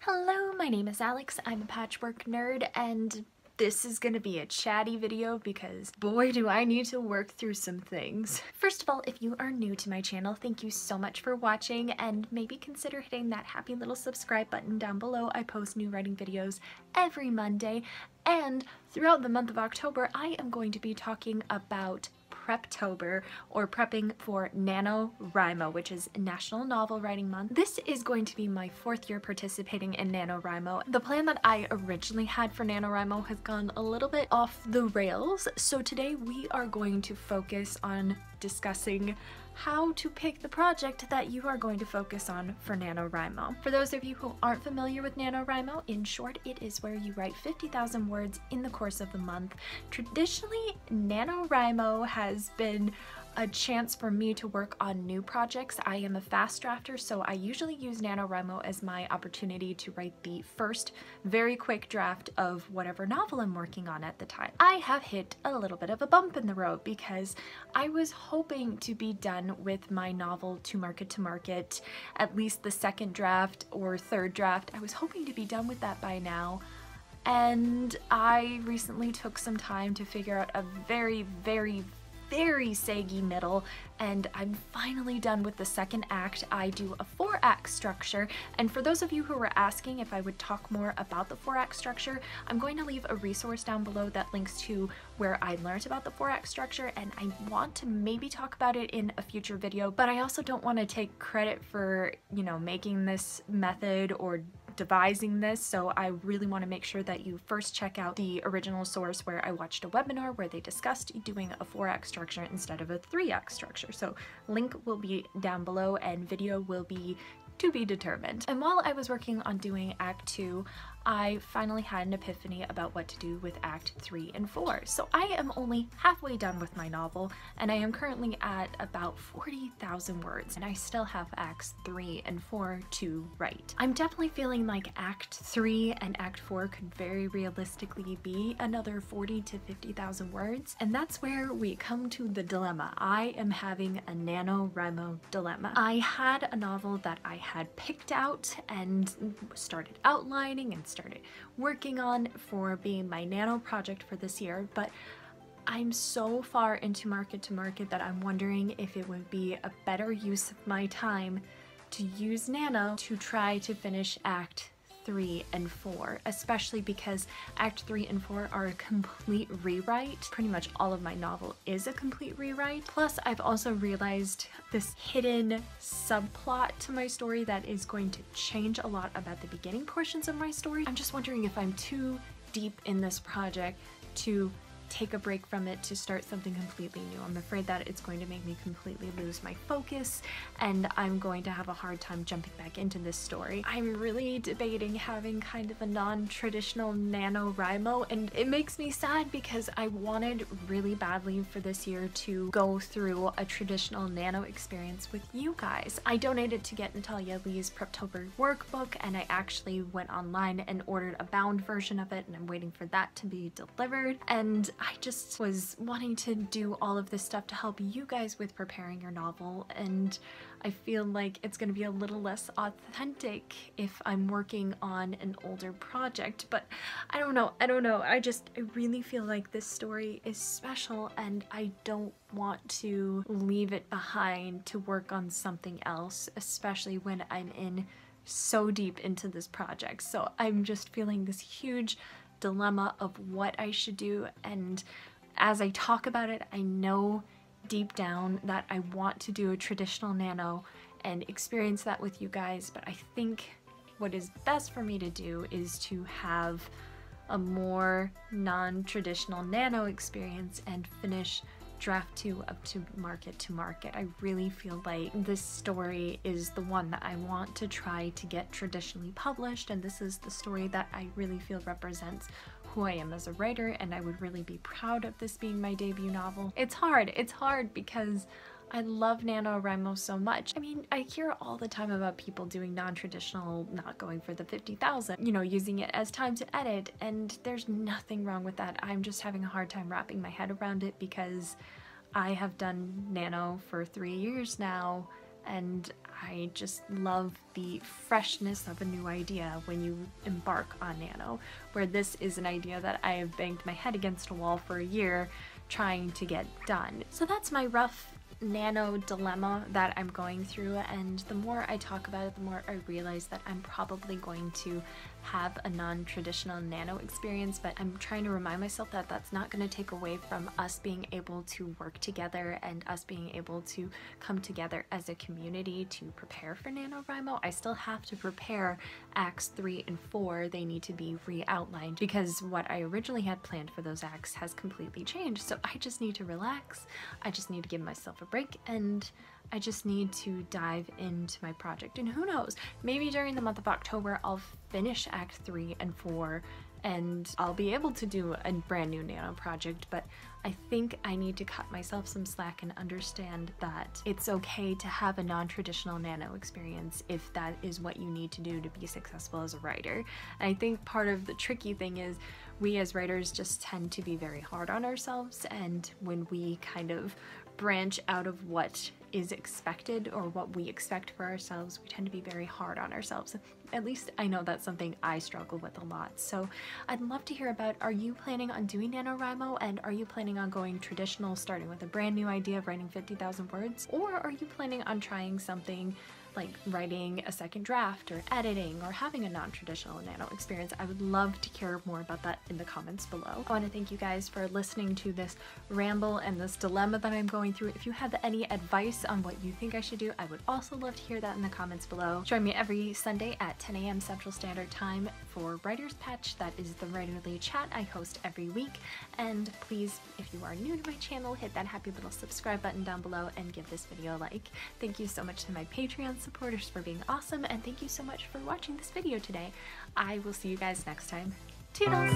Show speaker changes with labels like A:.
A: Hello, my name is Alex. I'm a patchwork nerd, and this is gonna be a chatty video because boy do I need to work through some things. First of all, if you are new to my channel, thank you so much for watching, and maybe consider hitting that happy little subscribe button down below. I post new writing videos every Monday, and throughout the month of October I am going to be talking about Preptober, or prepping for NaNoWriMo, which is National Novel Writing Month. This is going to be my 4th year participating in NaNoWriMo. The plan that I originally had for NaNoWriMo has gone a little bit off the rails, so today we are going to focus on discussing how to pick the project that you are going to focus on for NaNoWriMo. For those of you who aren't familiar with NaNoWriMo, in short, it is where you write 50,000 words in the course of the month. Traditionally, NaNoWriMo has been a chance for me to work on new projects. I am a fast drafter, so I usually use NaNoWriMo as my opportunity to write the first very quick draft of whatever novel I'm working on at the time. I have hit a little bit of a bump in the road because I was hoping to be done with my novel To Market, at least the second draft or third draft. I was hoping to be done with that by now. And I recently took some time to figure out a very saggy middle, and I'm finally done with the second act. I do a 4-act structure, and for those of you who were asking if I would talk more about the 4-act structure, I'm going to leave a resource down below that links to where I learned about the 4-act structure, and I want to maybe talk about it in a future video, but I also don't want to take credit for, you know, making this method or devising this, so I really want to make sure that you first check out the original source where I watched a webinar where they discussed doing a 4-act structure instead of a 3-act structure. So link will be down below and video will be to be determined. And while I was working on doing Act 2, I finally had an epiphany about what to do with Act 3 and 4. So I am only halfway done with my novel, and I am currently at about 40,000 words, and I still have Acts 3 and 4 to write. I'm definitely feeling like Act 3 and Act 4 could very realistically be another 40 to 50,000 words, and that's where we come to the dilemma. I am having a NaNoWriMo dilemma. I had a novel that I had picked out and started outlining and started working on for being my nano project for this year, but I'm so far into market that I'm wondering if it would be a better use of my time to use Nano to try to finish Act 3 and 4, especially because Act 3 and 4 are a complete rewrite. Pretty much all of my novel is a complete rewrite. Plus, I've also realized this hidden subplot to my story that is going to change a lot about the beginning portions of my story. I'm just wondering if I'm too deep in this project to take a break from it to start something completely new. I'm afraid that it's going to make me completely lose my focus, and I'm going to have a hard time jumping back into this story. I'm really debating having kind of a non-traditional NaNoWriMo, and it makes me sad because I wanted really badly for this year to go through a traditional Nano experience with you guys. I donated to get Natalia Lee's Preptober workbook, and I actually went online and ordered a bound version of it, and I'm waiting for that to be delivered. And I just was wanting to do all of this stuff to help you guys with preparing your novel, and I feel like it's going to be a little less authentic if I'm working on an older project, but I don't know. I really feel like this story is special, and I don't want to leave it behind to work on something else, especially when I'm in so deep into this project. So I'm just feeling this huge dilemma of what I should do, and as I talk about it, I know deep down that I want to do a traditional Nano and experience that with you guys, but I think what is best for me to do is to have a more non-traditional Nano experience and finish Draft 2 up to market. I really feel like this story is the one that I want to try to get traditionally published, and this is the story that I really feel represents who I am as a writer, and I would really be proud of this being my debut novel. It's hard because I love NaNoWriMo so much. I mean, I hear all the time about people doing non-traditional, not going for the 50,000, you know, using it as time to edit, and there's nothing wrong with that. I'm just having a hard time wrapping my head around it because I have done Nano for 3 years now, and I just love the freshness of a new idea when you embark on nano, where this is an idea that I have banged my head against a wall for a year trying to get done. So that's my rough nano dilemma that I'm going through, and the more I talk about it, the more I realize that I'm probably going to have a non-traditional nano experience, but I'm trying to remind myself that that's not going to take away from us being able to work together and us being able to come together as a community to prepare for NaNoWriMo. I still have to prepare acts 3 and 4. They need to be re-outlined because what I originally had planned for those acts has completely changed. So I just need to relax. I just need to give myself a break, and I just need to dive into my project. And who knows, maybe during the month of October I'll finish Act 3 and 4 and I'll be able to do a brand new nano project, but I think I need to cut myself some slack and understand that it's okay to have a non-traditional nano experience if that is what you need to do to be successful as a writer. And I think part of the tricky thing is we as writers just tend to be very hard on ourselves, and when we kind of branch out of what is expected or what we expect for ourselves, we tend to be very hard on ourselves. At least I know that's something I struggle with a lot. So I'd love to hear about, are you planning on doing NaNoWriMo, and are you planning on going traditional, starting with a brand new idea of writing 50,000 words? Or are you planning on trying something like writing a second draft or editing or having a non-traditional nano experience? I would love to hear more about that in the comments below. I want to thank you guys for listening to this ramble and this dilemma that I'm going through. If you have any advice on what you think I should do, I would also love to hear that in the comments below. Join me every Sunday at 10 a.m. Central Standard Time for Writer's Patch. That is the writerly chat I host every week. And please, if you are new to my channel, hit that happy little subscribe button down below and give this video a like. Thank you so much to my Patreon supporters for being awesome, and thank you so much for watching this video today. I will see you guys next time. Toodles!